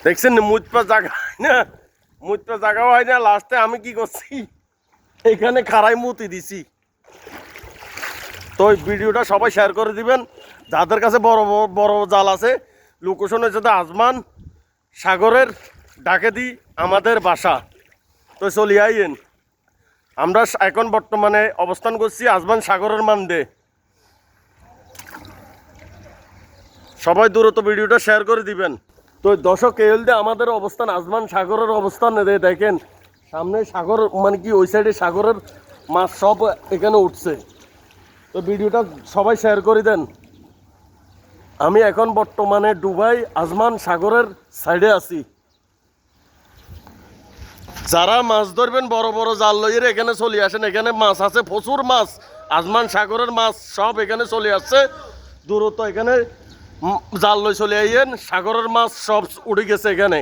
দেখছেন মুচপা জায়গা হয় না, মুচপা জায়গাও হয় না। লাস্টে আমি কি করছি, এখানে খাড়াই মুতি দিছি। তো ওই ভিডিওটা সবাই শেয়ার করে দিবেন, যাদের কাছে বড় বড় জাল আছে। লোকেশন হচ্ছে আজমান সাগরের ডাকে দি আমাদের বাসা। তো চলি আইয়েন, আমরা এখন বর্তমানে অবস্থান করছি আজমান সাগরের মান্দে। সবাই দ্রুত ভিডিওটা শেয়ার করে দিবেন। তো দর্শক এল দিয়ে আমাদের অবস্থান আজমান সাগরের অবস্থান দেখেন, সামনে সাগর মানে কি ওই সাইডে সাগরের মাছ সব এখানে উঠছে। তো ভিডিওটা সবাই শেয়ার করে দেন। আমি এখন বর্তমানে দুবাই আজমান সাগরের সাইডে আছি। যারা মাছ ধরবেন বড় বড় জাল লইয়ে এখানে চলে আসেন, এখানে মাছ আছে প্রচুর মাছ। আজমান সাগরের মাছ সব এখানে চলে আসছে। দূরত্ব এখানে জাল লই চলে আইয়েন, সাগরের মাছ সব উঠে গেছে এখানে।